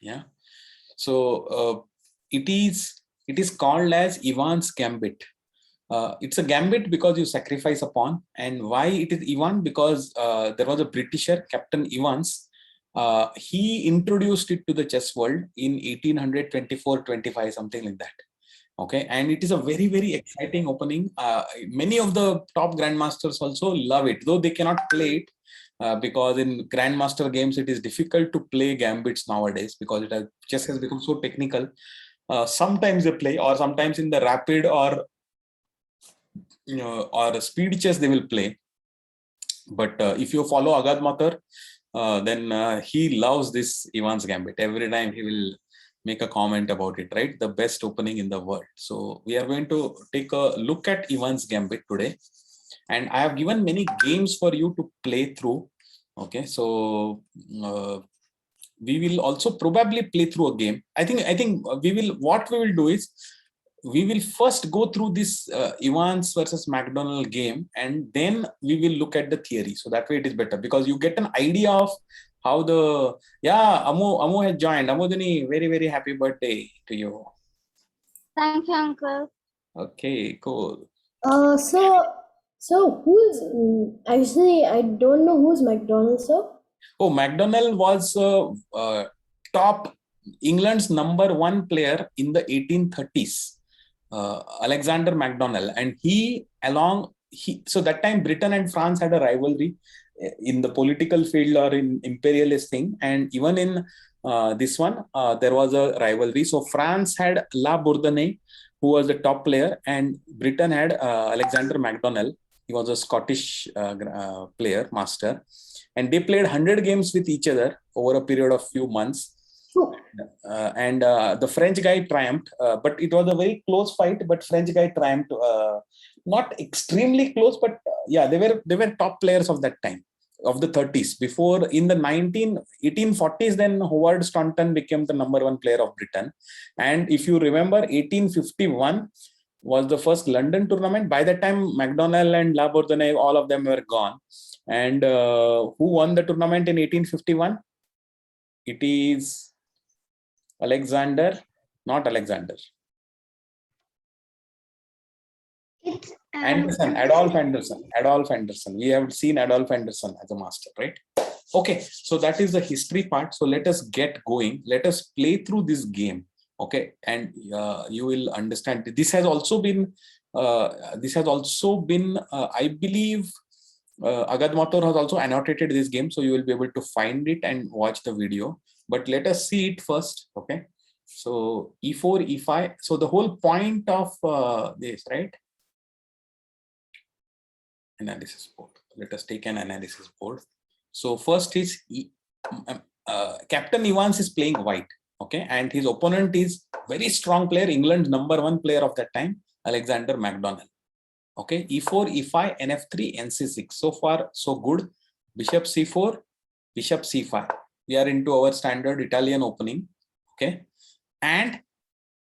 Yeah. So it is called as Ivan's Gambit. It's a gambit because you sacrifice a pawn. And why it is Ivan? Because there was a Britisher, Captain Evans. He introduced it to the chess world in 1824-25, something like that. Okay, and it is a very, very exciting opening. Many of the top grandmasters also love it, though they cannot play it because in grandmaster games it is difficult to play gambits nowadays because chess has become so technical. Sometimes they play, or sometimes in the rapid or speed chess they will play. But if you follow Agad Matar, then he loves this Ivan's Gambit. Every time he will make a comment about it, right? The best opening in the world. So we are going to take a look at Ivan's Gambit today. And I have given many games for you to play through. Okay, so we will also probably play through a game. I think what we will do is we will first go through this Evans versus McDonnell game, and then we will look at the theory. So that way it is better because you get an idea of how the, yeah, Amu has joined. Amudini, very, very happy birthday to you. Thank you, uncle. Okay, cool. So who's actually, I don't know who's McDonnell, sir. Oh, McDonnell was top England's #1 player in the 1830s. Alexander McDonnell, and so that time Britain and France had a rivalry in the political field or in imperialist thing, and even in this one there was a rivalry. So France had La Bourdonnais, who was the top player, and Britain had Alexander McDonnell. He was a Scottish player, master, and they played 100 games with each other over a period of few months. And the French guy triumphed, but it was a very close fight. But French guy triumphed, not extremely close, but yeah, they were top players of that time, of the 30s. Before, in the 1840s, then Howard Staunton became the #1 player of Britain. And if you remember, 1851 was the first London tournament. By that time, McDonnell and La Bourdonnais, all of them were gone. And who won the tournament in 1851? It is Alexander, not Alexander. It's Adolf Anderssen. We have seen Adolf Anderssen as a master, right? Okay, so that is the history part. So let us get going. Let us play through this game. Okay, and you will understand. This has also been, I believe, Agad Mathur has also annotated this game, so you will be able to find it and watch the video. But let us see it first. Okay, so E4, E5. So the whole point of this, right? Analysis board. Let us take an analysis board. So first is Captain Evans is playing white. Okay, and his opponent is very strong player, England's #1 player of that time, Alexander McDonnell. Okay, E4, E5, NF3, NC6. So far, so good. Bishop C4, Bishop C5. We are into our standard Italian opening. Okay, and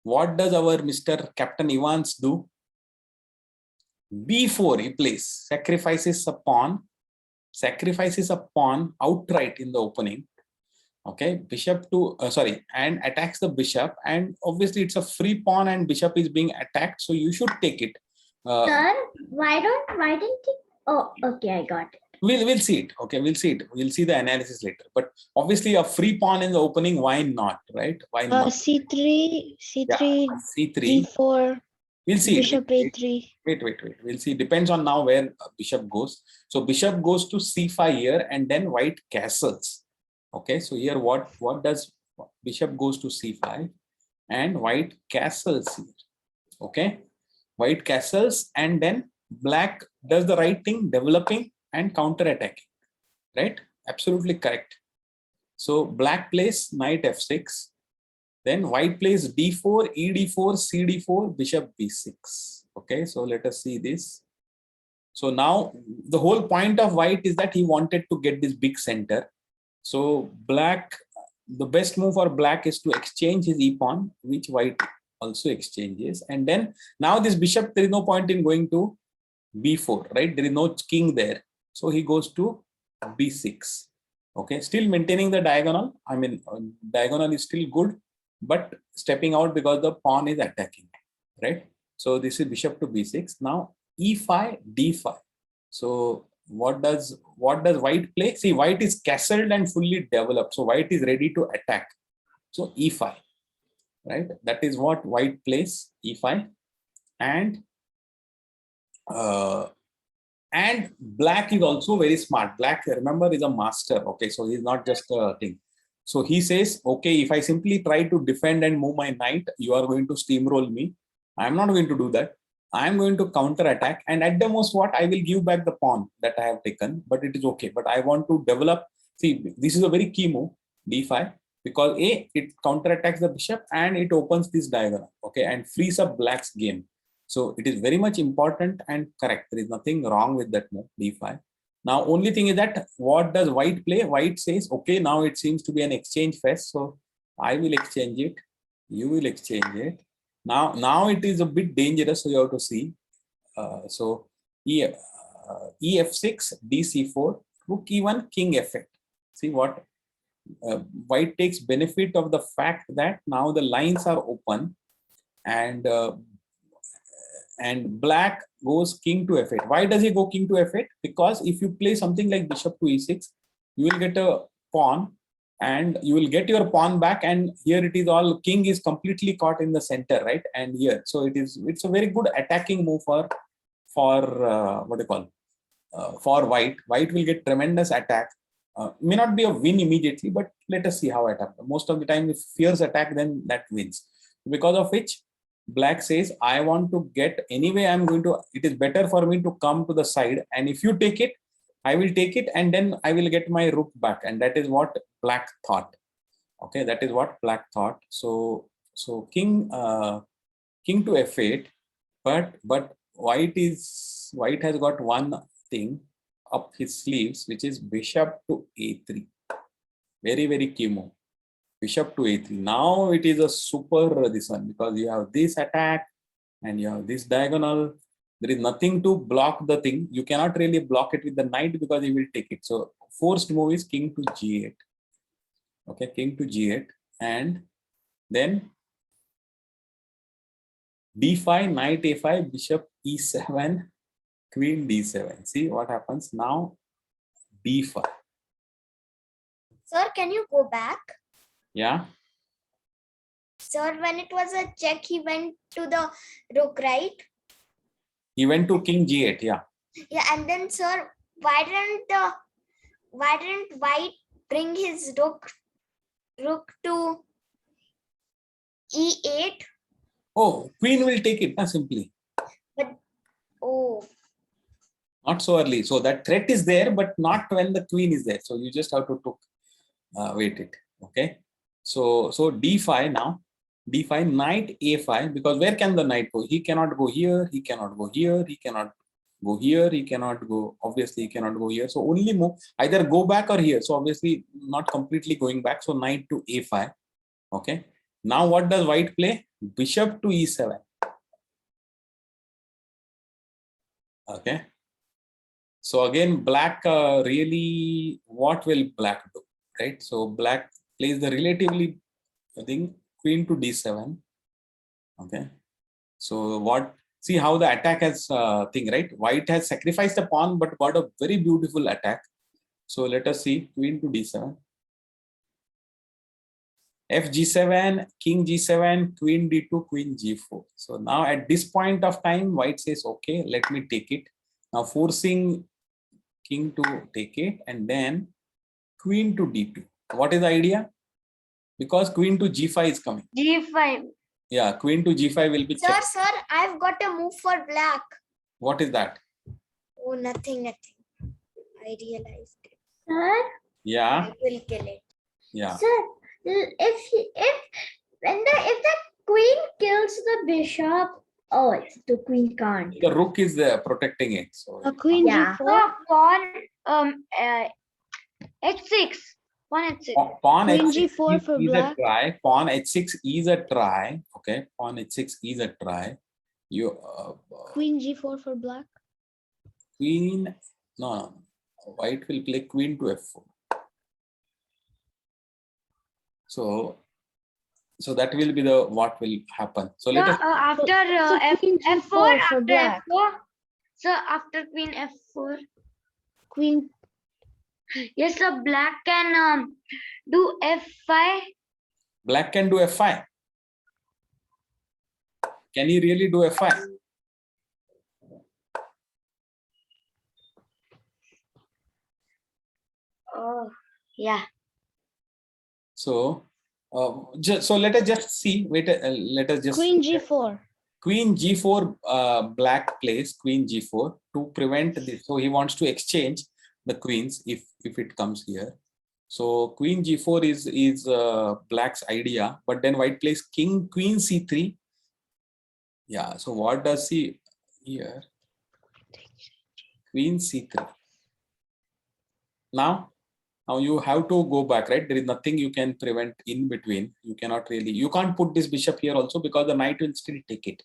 what does our Mr. Captain Evans do? B4 he plays, sacrifices a pawn outright in the opening. Okay, bishop to and attacks the bishop, and obviously it's a free pawn and bishop is being attacked, so you should take it. Sir, why didn't you? Oh, okay, I got it. We'll see it. Okay, we'll see it. We'll see the analysis later. But obviously a free pawn in the opening, why not, right? Why not? C3, C3, D4. We'll see Bishop A3. Wait. We'll see. Depends on now where bishop goes. So bishop goes to C5 here, and then white castles. Okay, so here what does bishop goes to C5 and white castles here. Okay, white castles, and then black does the right thing, developing and counter attacking. Right? Absolutely correct. So black plays knight F6. Then white plays D4, ED4, CD4, bishop B6. Okay, so let us see this. So now the whole point of white is that he wanted to get this big center. So black, the best move for black is to exchange his e-pawn, which white also exchanges. And then now this bishop, there is no point in going to B4, right? There is no king there. So he goes to B6. Okay, still maintaining the diagonal. I mean, diagonal is still good, but stepping out because the pawn is attacking, right? So this is bishop to b6. Now e5, d5. So what does white play? See, white is castled and fully developed. So white is ready to attack. So e5, right? That is what white plays, e5, and black is also very smart. Black, remember, is a master. Okay, so he's not just a thing. So he says, okay, if I simply try to defend and move my knight, you are going to steamroll me. I'm not going to do that. I'm going to counter attack, and at the most, what I will give back the pawn that I have taken, but it is okay. But I want to develop. See, this is a very key move, d5, because it counter attacks the bishop and it opens this diagonal, okay, and frees up black's game. So it is very much important and correct. There is nothing wrong with that move, d5. Now, only thing is that what does white play? White says, okay, now it seems to be an exchange fest. So I will exchange it. You will exchange it. Now it is a bit dangerous. So you have to see. So ef6, dc4, rook e1, king f8. See what? White takes benefit of the fact that now the lines are open, and black goes king to f8. Why does he go king to f8? Because if you play something like bishop to e6, you will get a pawn and you will get your pawn back, and here it is all king is completely caught in the center, right? And here, so it's a very good attacking move for what do you call, for white. White will get tremendous attack. May not be a win immediately, but let us see how it happens. Most of the time, if fierce attack, then that wins. Because of which, black says, I want to get, anyway, I'm going to, it is better for me to come to the side, and if you take it, I will take it, and then I will get my rook back. And that is what black thought. Okay, that is what black thought. So king to f8, but white has got one thing up his sleeves, which is bishop to a3. Very, very key move. Bishop to a3. Now it is a super this one, because you have this attack and you have this diagonal. There is nothing to block the thing. You cannot really block it with the knight because he will take it. So forced move is king to g8. Okay, king to g8, and then d5, knight a5, bishop e7, queen d7. See what happens now? d5. Sir, can you go back? Yeah. Sir, when it was a check, he went to the rook, right? He went to king g8. Yeah. Yeah, and then, sir, why didn't white bring his rook to e8? Oh, queen will take it, simply. But oh, Not so early. So that threat is there, but not when the queen is there. So you just have to wait it. Okay. So d5 now. d5, knight a5, because where can the knight go? He cannot go here. He cannot go here. He cannot go here. He cannot go. Obviously, he cannot go here. So only move either go back or here. So obviously not completely going back. So knight to a5. Okay. Now what does white play? Bishop to e7. Okay. So again, black really, what will black do, right? So black plays the relatively, I think, queen to d7. Okay. So see how the attack has thing, right? White has sacrificed a pawn, but got a very beautiful attack. So let us see, queen to d7. fg7, king g7, queen d2, queen g4. So now at this point of time, white says, okay, let me take it. Now forcing king to take it, and then queen to d2. What is the idea? Because queen to g5 is coming. g5. Yeah, queen to g5 will be checked. Sir, I've got a move for black. What is that? Oh, nothing. I realized it. Sir, Yeah. I will kill it. Yeah. sir, if the queen kills the bishop, oh, the queen can't. The rook is protecting it. So A queen Yeah. g4. Pawn h6. Pawn h6. pawn Queen h6 g4 for is black. a try. Pawn h6 is a try. Okay. Pawn h6 is a try. You Queen g4 for black. queen. No. White will play queen to f4. So that will be the what will happen. So let us. After Queen F4, G4 for after black. F4. So after Queen F4. Queen. Yes, sir. Black can do F5. Black can do F5. Can he really do F5? Oh, yeah. So, so let us just see. Wait, let us just. Queen G4. Queen G4, black plays Queen G4 to prevent this. So he wants to exchange the queens if it comes here. So Queen G4 is black's idea, but then white plays Queen C3. Yeah. So what does he here? Queen C3. Now you have to go back, right? There is nothing you can prevent in between. You cannot really. You can't put this bishop here also because the knight will still take it.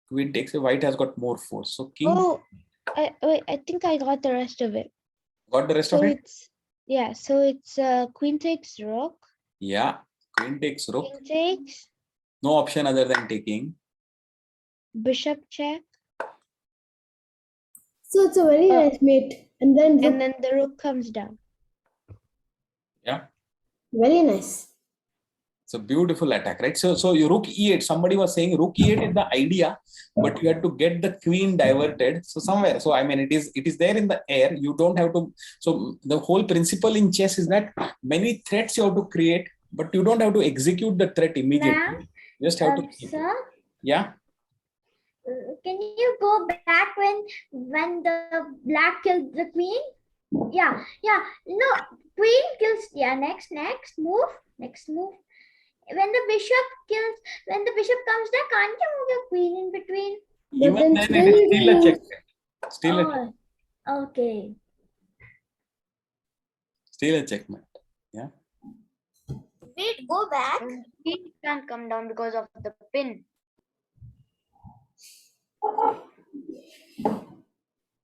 Queen takes it. White has got more force. So king. Oh, I think I got the rest of it. Got the rest So of it? so it's queen takes rook. Yeah. Queen takes rook. King takes. No option other than taking. Bishop check. So it's a very nice mate. And then the rook comes down. Yeah. very nice. It's a beautiful attack, right? So you rook e8. Somebody was saying rook e8 is the idea, but you have to get the queen diverted. So somewhere. So I mean, it is there in the air. You don't have to. So the whole principle in chess is that many threats you have to create, but you don't have to execute the threat immediately. Ma'am, You just have to keep it. sir, Yeah. can you go back when the black killed the queen? Yeah. No, queen kills. Yeah, next move. When the bishop comes there, can't you move your queen in between? Even then, it is still a checkmate. Still a checkmate. Okay. Still a checkmate. Yeah. Wait, go back. Queen can't come down because of the pin.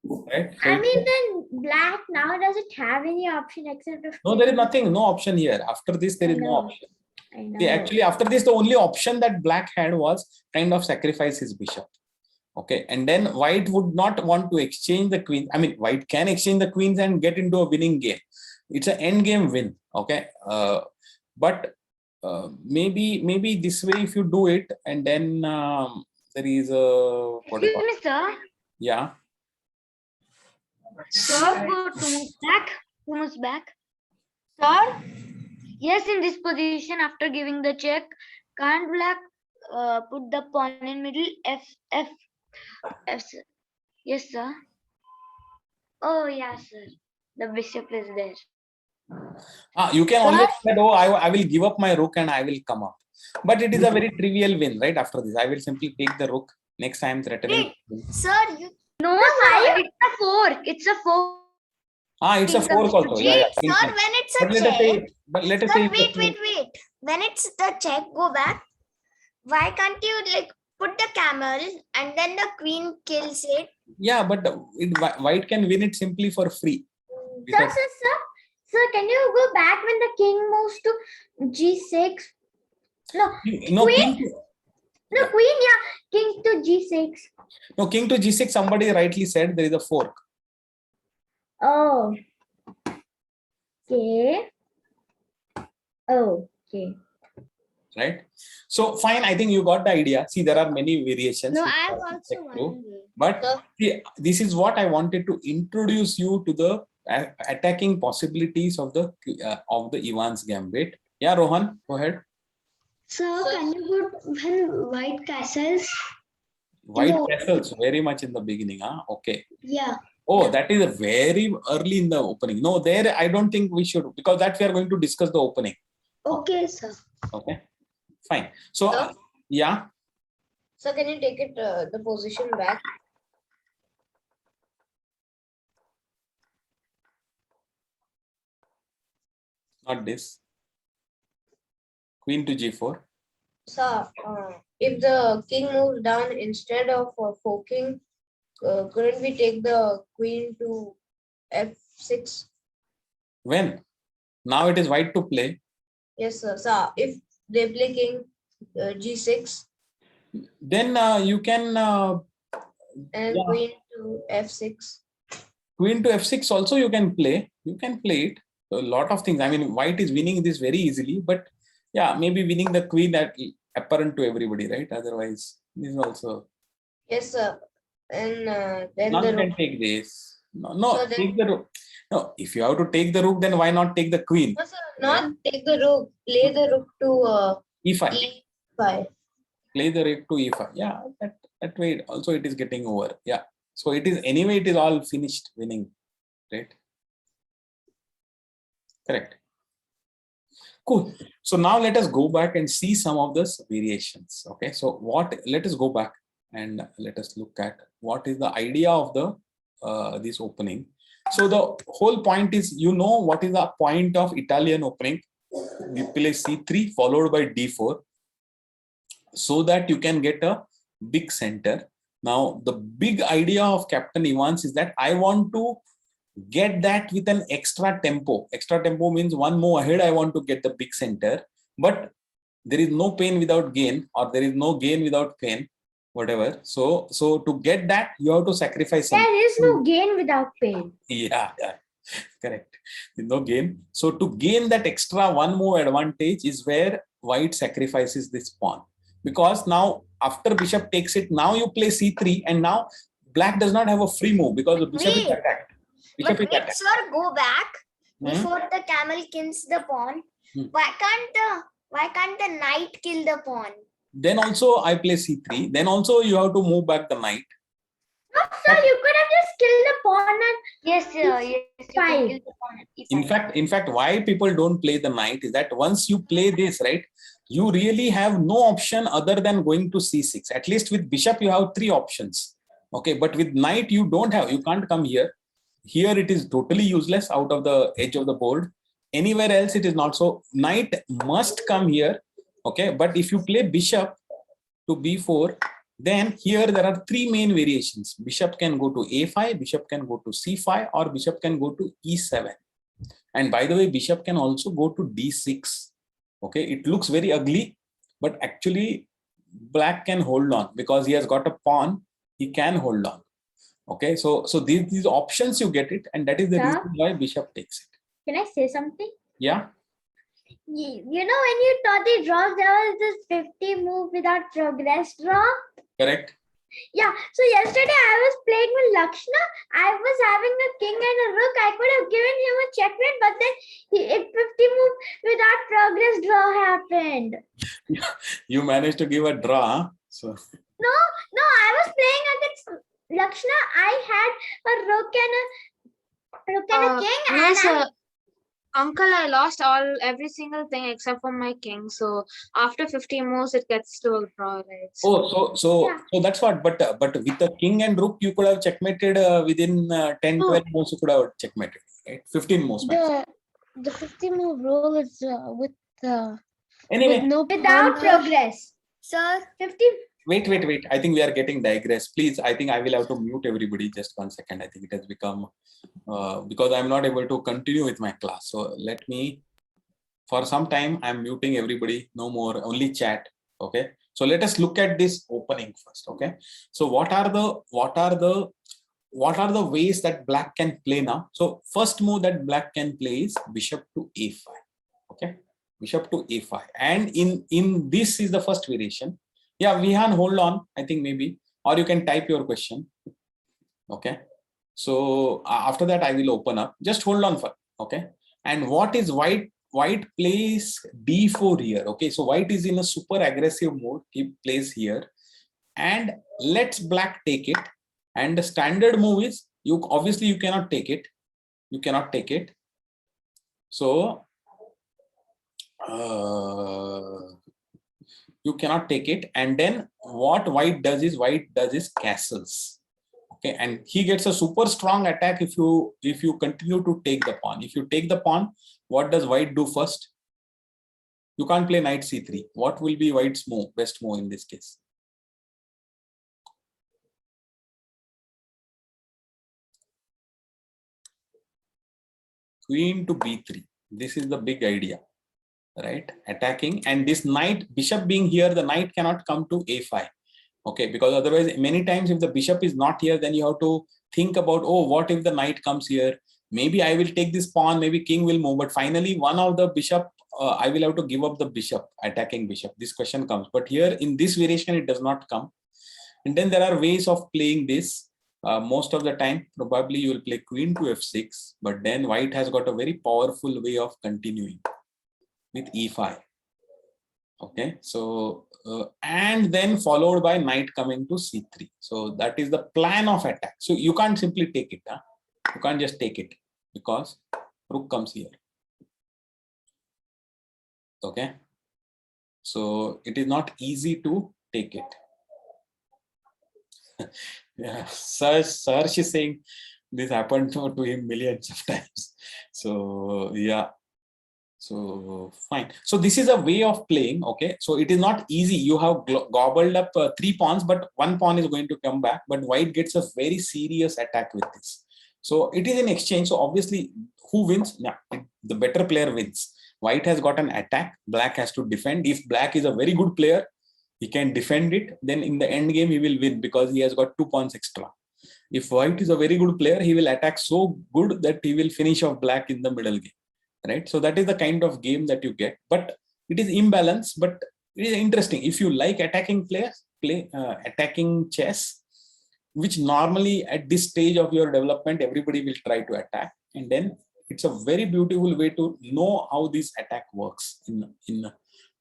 Right. So I mean, then black now doesn't have any option except of. no, there is nothing. No option here. After this, there is no option. I know. See, actually, after this, the only option that black had was kind of sacrifice his bishop. Okay, and then white would not want to exchange the queen. I mean, white can exchange the queens and get into a winning game. It's an end game win. Okay, but maybe this way if you do it, and then there is a what do you Excuse call me, it? sir. Yeah. Sir, go 2 moves back. 2 moves back. Sir? Yes, in this position, after giving the check, can't black put the pawn in middle? F, sir. Yes, sir. Oh, yeah, sir. The bishop is there. You can always say that, oh, I will give up my rook and I will come up. But it is a very trivial win, right? After this, I will simply take the rook. Next time, threatening. Sir, you No, sir, it's a fork. It's a fork. It's a fork also. Yeah, wait, yeah. sir, when it's a But let us check. say, let us Sir, say. wait. When it's the check, go back. Why can't you like put the camel and then the queen kills it? Yeah, but white can win it simply for free. Sir, can you go back when the king moves to G6? No, Queen? Queen, yeah. King to G6. No, king to G6, somebody rightly said there is a fork. Oh. Okay. Okay. Right? So fine, I think you got the idea. See, there are many variations. No, I have also one. But see, this is what I wanted to introduce you to the attacking possibilities of the Ivan's Gambit. Yeah, Rohan, go ahead. So can you put when white castles? White castles very much in the beginning, huh? Okay. Yeah. Oh, that is very early in the opening. No, there I don't think we should, because that we are going to discuss the opening. Okay, sir. Okay, fine. So yeah. So can you take it the position back? Not this. Queen to G4. So if the king moves down instead of forking, couldn't we take the queen to F6? When? Now it is white to play. Yes, sir. So if they play king g6 Then you can and yeah, queen to f6. queen to f6 also you can play. You can play it. So a lot of things. I mean, white is winning this very easily, but yeah, maybe winning the queen that apparent to everybody, right? Otherwise, this is also. Yes, sir. And then Now the you can rook. take this. No, So no, then, take the rook. No, if you have to take the rook, then why not take the queen? no, sir, not take the rook. Play the rook to E5. e5. Play the rook to e5. Yeah, that way also it is getting over. Yeah. So it is anyway, it is all finished winning, right? Correct. Cool. So now let us go back and see some of those variations. Okay. So let us go back and let us look at what is the idea of the this opening. So the whole point is, what is the point of Italian opening? We play c3 followed by d4 so that you can get a big center. Now the big idea of Captain Evans is that I want to get that with an extra tempo. Extra tempo means one move ahead I want to get the big center, but there is no pain without gain, or there is no gain without pain, whatever. So to get that you have to sacrifice something. There is no gain without pain. Yeah, correct. No gain. So to gain that extra one move advantage is where white sacrifices this pawn, because now after bishop takes it, now you play c3 and now black does not have a free move because the bishop is Wait. attacked. But wait, sir, go back before Hmm? the camel kills the pawn. Hmm. Why can't the knight kill the pawn? Then also I play c3. Then also you have to move back the knight. No, sir, you could have just killed the pawn and Yes, sir. Yes, you can Fine. kill the pawn at E5. In fact, why people don't play the knight is that once you play this, right, you really have no option other than going to c6. At least with bishop, you have 3 options. Okay, but with knight, you don't have. You can't come here. Here it is totally useless out of the edge of the board. Anywhere else it is not. So knight must come here. Okay, but if you play bishop to b4, then here there are 3 main variations. Bishop can go to a5, bishop can go to c5, or bishop can go to e7. And by the way, bishop can also go to d6. Okay, it looks very ugly, but actually black can hold on because he has got a pawn. He can hold on. Okay, so these options you get it, and that is the reason why bishop takes it. Can I say something? Yeah. You know, when you taught the draws, there was this 50 move without progress draw. Correct. Yeah, so yesterday I was playing with Lakshna. I was having a king and a rook. I could have given him a checkmate, but then 50 move without progress draw happened. You managed to give a draw. So No, I was playing against Lakshna. I had a rook and a king. No, and sir. Uncle, I lost every single thing except for my king. So after 50 moves, it gets to a draw, right? so that's what. But with the king and rook, you could have checkmated within 10, 12 moves. You could have checkmated, right? 15 moves. The 50 move rule is with Anyway, no without progress. Sir, 50. wait. I think we are getting digress. Please, I think I will have to mute everybody. Just 1 second. I think it has become because I'm not able to continue with my class. So let me, for some time, I'm muting everybody. No more, only chat. Okay. So let us look at this opening first. Okay. So what are the ways that black can play now? So first move that black can play is bishop to a5. Okay. Bishop to a5. And in this is the first variation. Yeah, Vihan, hold on. I think maybe, or you can type your question. Okay. So after that, I will open up. Just hold on for. Okay. And what is white? White plays d4 here. Okay. So white is in a super aggressive mode. He plays here, and let's black take it. And the standard move is you cannot take it. You cannot take it. So you cannot take it. And then what white does is castles. Okay, and he gets a super strong attack if you continue to take the pawn. If you take the pawn, what does white do first? You can't play knight c3. What will be white's move, best move in this case? Queen to b3. This is the big idea. right? Attacking, and this knight, bishop being here, the knight cannot come to a5. Okay, because otherwise many times if the bishop is not here, then you have to think about, oh, what if the knight comes here? Maybe I will take this pawn, maybe king will move, but finally one of the bishop, I will have to give up the bishop, attacking bishop. This question comes, but here in this variation it does not come. And then there are ways of playing this. Most of the time probably you will play queen to f6, but then white has got a very powerful way of continuing with e5. Okay, so and then followed by knight coming to c3. So that is the plan of attack. So you can't simply take it. Huh? You can't just take it because rook comes here. Okay, so it is not easy to take it. Yeah, Sarsh is saying this happened to him millions of times. So yeah. So fine. So this is a way of playing. Okay. So it is not easy. You have gobbled up 3 pawns, but 1 pawn is going to come back. But white gets a very serious attack with this. So it is an exchange. So obviously, who wins? Yeah, the better player wins. White has got an attack. Black has to defend. If black is a very good player, he can defend it. Then in the end game, he will win because he has got 2 pawns extra. If white is a very good player, he will attack so good that he will finish off black in the middle game. Right, so that is the kind of game that you get, but it is imbalanced, but it is interesting. If you like attacking players, play attacking chess, which normally at this stage of your development everybody will try to attack, and then it's a very beautiful way to know how this attack works.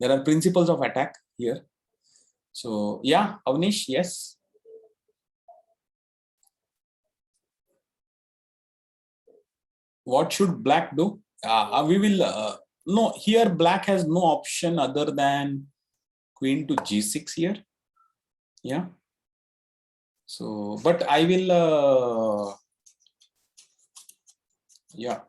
There are principles of attack here. So yeah, Avnish, yes. What should black do? We will no, here black has no option other than queen to g6 here. Yeah. So, but I will yeah.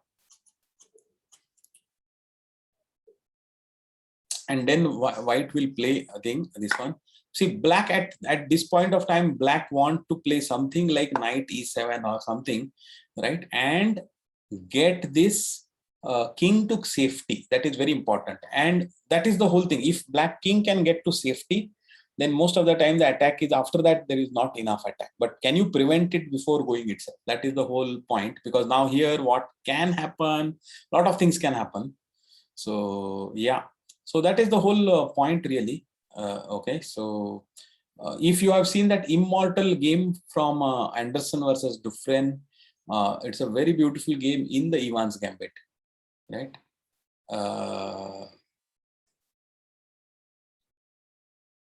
And then white will play, I think, this one. See, black at this point of time, black want to play something like knight e7 or something, right? And get this king to safety. That is very important, and that is the whole thing. If black king can get to safety, then most of the time the attack is, after that there is not enough attack. But can you prevent it before going itself? That is the whole point, because now here what can happen, a lot of things can happen. So yeah, so that is the whole point really. Okay, so if you have seen that immortal game from Anderssen versus Dufresne, it's a very beautiful game in the Evans Gambit, right?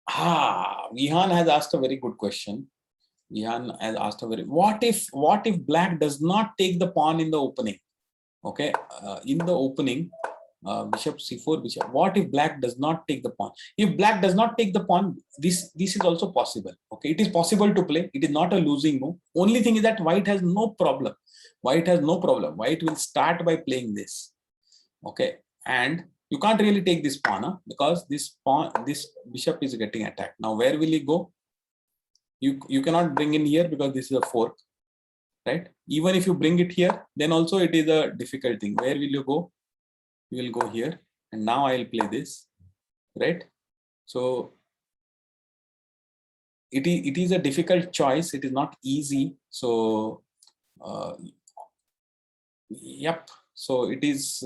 Vihan has asked a very good question. Vihan has asked a very, what if black does not take the pawn in the opening? Okay, in the opening, bishop c4, bishop. What if black does not take the pawn? If black does not take the pawn, this is also possible. Okay, it is possible to play. It is not a losing move. Only thing is that white has no problem. White has no problem. White will start by playing this. Okay, and you can't really take this pawn, huh? Because this pawn, this bishop is getting attacked. Now where will he go? You cannot bring in here because this is a fork, right? Even if you bring it here, then also it is a difficult thing. Where will you go? You will go here, and now I will play this, right? So it is a difficult choice. It is not easy. So yep. So it is.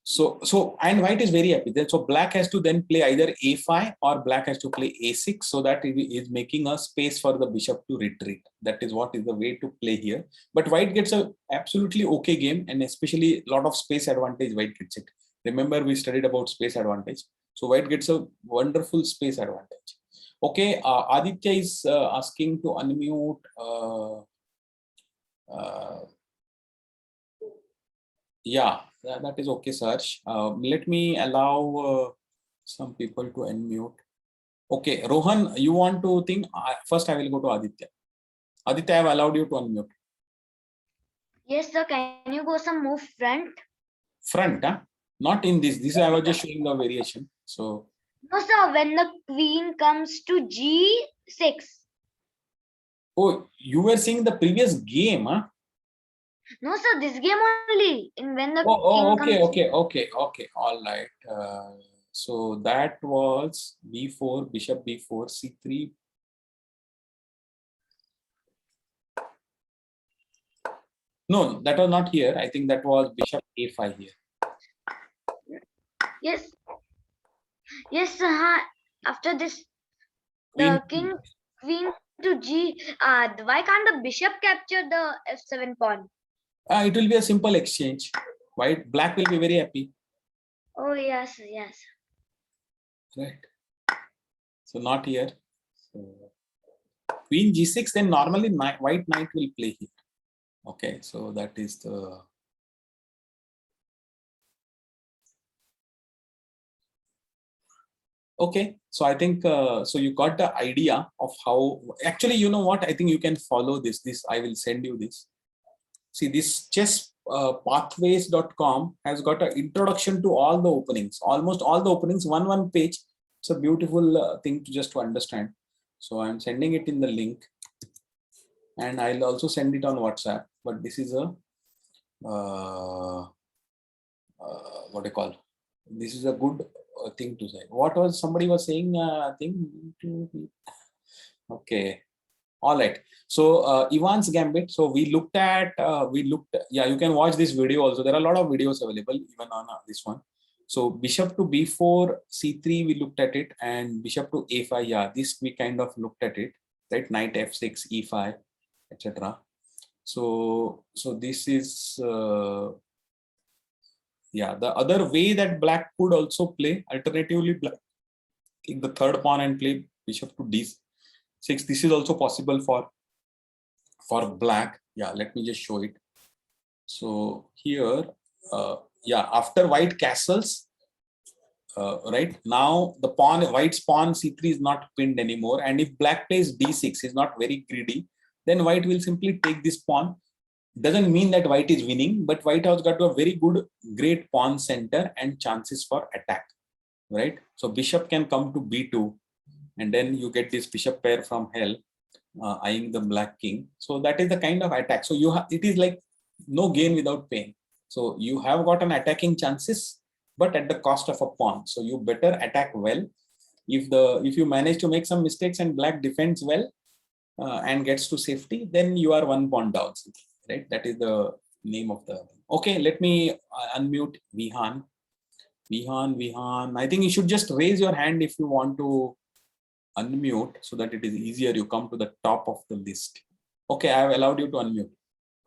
So and white is very happy. Then so black has to then play either a5 or black has to play a6, so that it is making a space for the bishop to retreat. That is what is the way to play here. But white gets a absolutely okay game, and especially a lot of space advantage white gets it. Remember we studied about space advantage. So white gets a wonderful space advantage. Okay, Aditya is asking to unmute. Yeah, that is okay, Sarsh. Let me allow some people to unmute. Okay, Rohan, you want to think? First, I will go to Aditya. Aditya, I have allowed you to unmute. Yes, sir. Can you go some move front? Front, huh? Not in this. This I was just showing the variation. So. No, sir. When the queen comes to g6. Oh, you were seeing the previous game, huh? No, sir, this game only. In when the Oh, king okay. All right. So that was b4, bishop b4, c3. No, that was not here. I think that was bishop a5 here. Yes. Yes, sir. After this, Queen. the queen to g. Why can't the bishop capture the f7 pawn? It will be a simple exchange. Black will be very happy. Oh yes, yes. Right. So not here. So queen g6, then normally white knight will play here. Okay, so that is the. Okay, so I think so you got the idea of how actually, you know what, I think you can follow this. I will send you this. See, this chess pathways.com has got an introduction to all the openings, almost all the openings, one page. It's a beautiful thing to understand. So I'm sending it in the link, and I'll also send it on WhatsApp. But this is a what do you call? This is a good thing to say. What was somebody was saying? Okay. All right. So Ivan's Gambit. So we looked at. Yeah, you can watch this video also. There are a lot of videos available even on this one. So bishop to b4, c3 we looked at it, and bishop to a5. Yeah, this we kind of looked at it, right? Knight f6, e5, etc. So this is. Yeah, the other way that black could also play, alternatively, black take the third pawn and play bishop to d6. This is also possible for black. Yeah, let me just show it. So here, yeah, after white castles, right now the white's pawn c3 is not pinned anymore, and if black plays d6, is not very greedy, then white will simply take this pawn. Doesn't mean that white is winning, but white has got a very great pawn center and chances for attack, right? So bishop can come to b2, and then you get this bishop pair from hell, eyeing the black king. So that is the kind of attack. So it is like no gain without pain. So you have got an attacking chances, but at the cost of a pawn. So you better attack well. If you manage to make some mistakes and black defends well and gets to safety, then you are one pawn down. Right, that is the name of the. Okay, let me unmute Vihan. I think you should just raise your hand if you want to unmute, so that it is easier. You come to the top of the list. Okay, I have allowed you to unmute.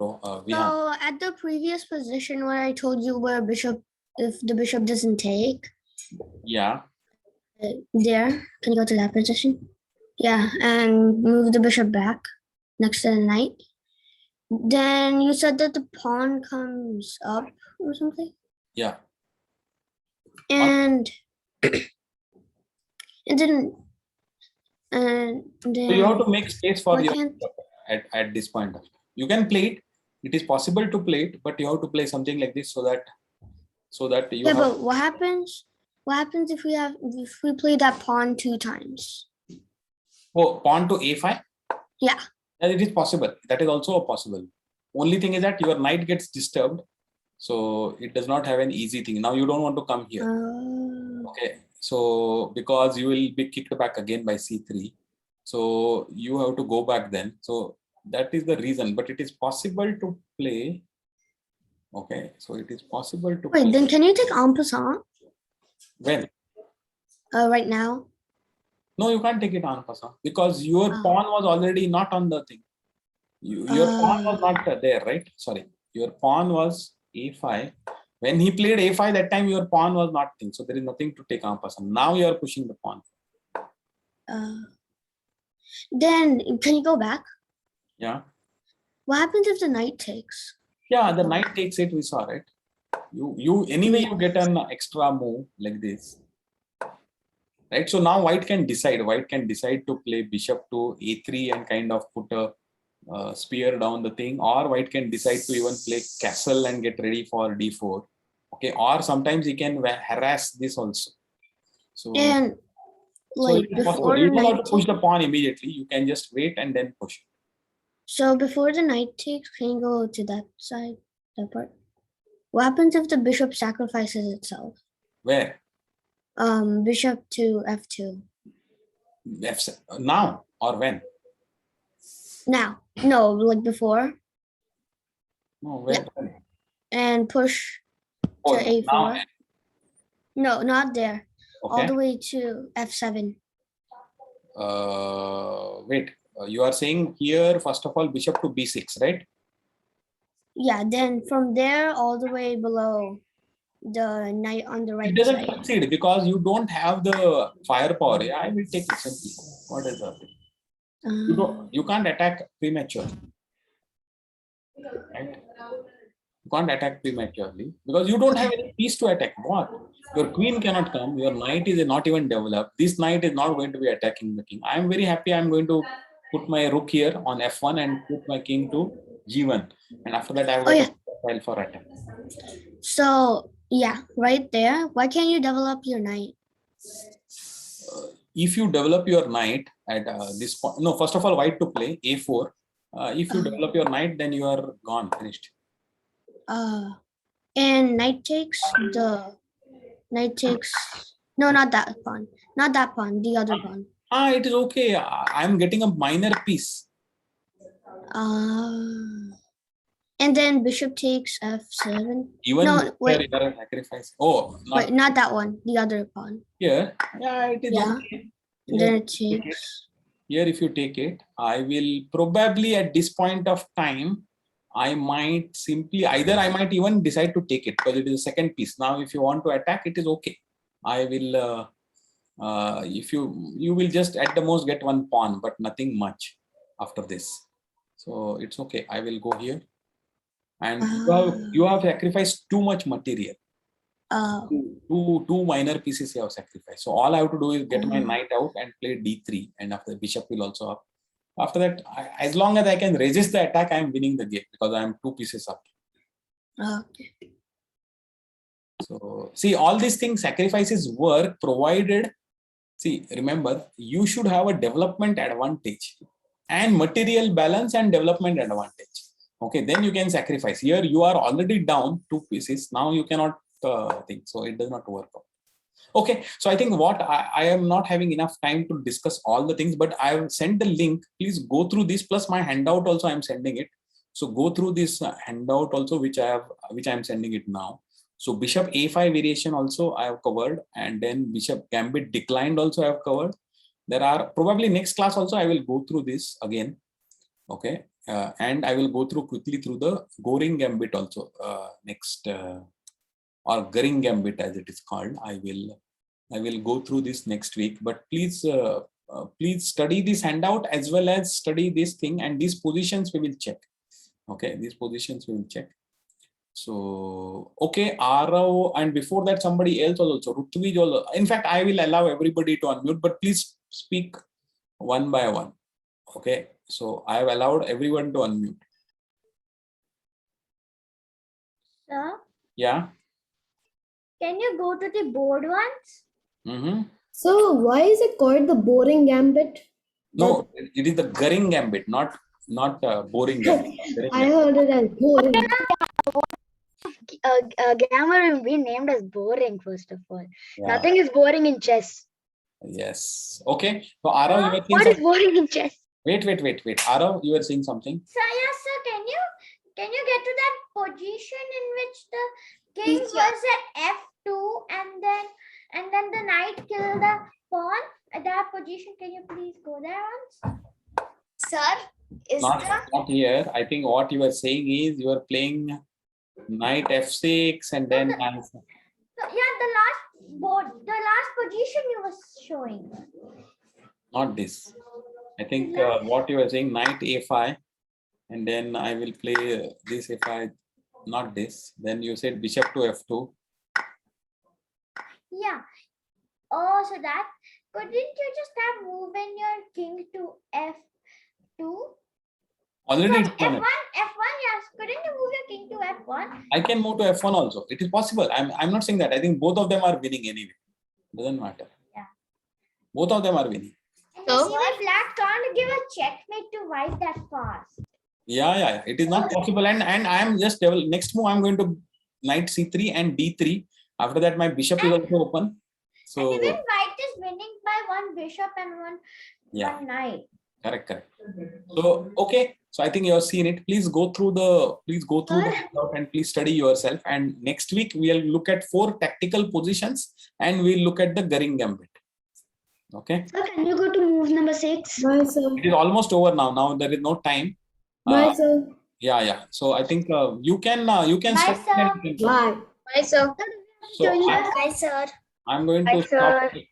So, Vihan. So at the previous position where I told you where if the bishop doesn't take. Yeah. There, can you go to that position? Yeah, and move the bishop back next to the knight. Then you said that the pawn comes up or something? Yeah. And then so you have to make space for your can't... at this point. You can play it. It is possible to play it, but you have to play something like this so that you. Yeah, but what happens? What happens if we play that pawn 2 times? Oh, pawn to a5. Yeah. It is possible. That is also possible. Only thing is that your knight gets disturbed, so it does not have an easy thing. Now you don't want to come here. Okay, so because you will be kicked back again by c3, so you have to go back then. So that is the reason. But it is possible to play. Okay, so it is possible to. Wait, then can you take en passant? When? Right now. No, you can't take it en passant because your pawn was already not on the thing. Your pawn was not there, right? Sorry, your pawn was a5. When he played a5, that time your pawn was not thing. So there is nothing to take en passant. Now you are pushing the pawn. Then can you go back? Yeah. What happens if the knight takes? Yeah, the knight takes it. We saw, right? You anyway you get an extra move like this. Right, so now white can decide. White can decide to play bishop to a3 and kind of put a spear down the thing, or white can decide to even play castle and get ready for d4. Okay, or sometimes he can harass this also. So, and like so before you don't have to push the pawn immediately. You can just wait and then push. So before the knight takes, can you go to that side, that part? What happens if the bishop sacrifices itself? Where? Bishop to f2. Now or when? Now, no, like before, No, where? and push Oh, to a4. now. No, not there. All Okay. the way to f7. Wait. You are saying here, first of all, bishop to b6, right? Yeah, then from there all the way below the knight on the right It doesn't side. succeed because you don't have the firepower. Yeah, I will take it simply. What is that? You can't attack prematurely. Right? You can't attack prematurely because you don't have any piece to attack. What? Your queen cannot come. Your knight is not even developed. This knight is not going to be attacking the king. I am very happy. I am going to put my rook here on f1 and put my king to g1. And after that, I have got a file for attack. So yeah, right there. Why can't you develop your knight? If you develop your knight at this point, no, first of all, white to play a4. If you develop your knight, then you are gone, finished. And knight takes, no, not that pawn, the other pawn. It is okay. I'm getting a minor piece. And then bishop takes f7. Even no, wait. Here, sacrifice. Oh, Wait, not that one, the other pawn. Here, yeah, it is Yeah. okay. Then it takes. Here, if you take it, I will probably at this point of time, I might simply either I might even decide to take it because it is a second piece. Now, if you want to attack, it is okay. I will. If you will just at the most get one pawn, but nothing much after this. So it's okay. I will go here, and you have sacrificed too much material. Two minor pieces you have sacrificed. So all I have to do is get my knight out and play d3, and after bishop will also up. After that, as long as I can resist the attack, I am winning the game because I am 2 pieces up. Okay. So see, all these things sacrifices work provided. See, remember, you should have a development advantage and material balance and development advantage. Okay, then you can sacrifice. Here you are already down 2 pieces. Now you cannot think. So it does not work out. Okay, so I think what I am not having enough time to discuss all the things, but I have sent the link. Please go through this, plus my handout also I am sending it. So go through this handout also, which I am sending it now. So bishop a5 variation also I have covered, and then bishop gambit declined also I have covered. There are probably next class also I will go through this again. Okay, and I will go through quickly through the Boring Gambit also next. Or Boring Gambit as it is called. I will go through this next week, but please study this handout as well as study this thing, and these positions we will check. Okay, these positions we will check. So okay, Arav, and before that somebody else also, Rutvij also. In fact, I will allow everybody to unmute, but please speak one by one. Okay, so I have allowed everyone to unmute. Sir, Yeah. can you go to the board once? So why is it called the Boring Gambit? No, it is the Boring Gambit, not Boring Gambit. I heard it as boring. Gamma will be named as boring, first of all. Yeah. Nothing is boring in chess. Yes. Okay. So Arav, you were saying What is something. boring in chess? Wait. Arav, you were saying something. Sir, yes, sir. Can you get to that position in which the king was at f2 and then the knight killed the pawn? At that position, can you please go there once? Sir, Not here. I think what you were saying is you are playing knight f6 and then answer. So, yeah, the last position you were showing. Not this. I think what you were saying, knight a5, and then I will play this if I not this. Then you said bishop to f2. Yeah. Oh, so that couldn't you just have moving your king to f2? Already F1, yes. Couldn't you move your king to f1? I can move to f1 also. It is possible. I'm not saying that. I think both of them are winning anyway. Doesn't matter. Yeah. Both of them are winning. And you see, black can't give a checkmate to white that fast. Yeah. It is not possible. And I am just next move. I'm going to knight c3 and d3. After that, my bishop is also open. So And even white is winning by one bishop and one knight. Correct. So okay. So I think you have seen it. Please go through the layout and please study yourself. And next week we'll look at 4 tactical positions and we'll look at the Boring Gambit. Okay. Sir, can you go to move number 6? Bye, sir. It is almost over now. Now there is no time. Bye, sir. Yeah. So I think you can Bye, study sir. and you can- Bye. Bye, sir. So Bye, sir. I'm going Bye, to stop sir. the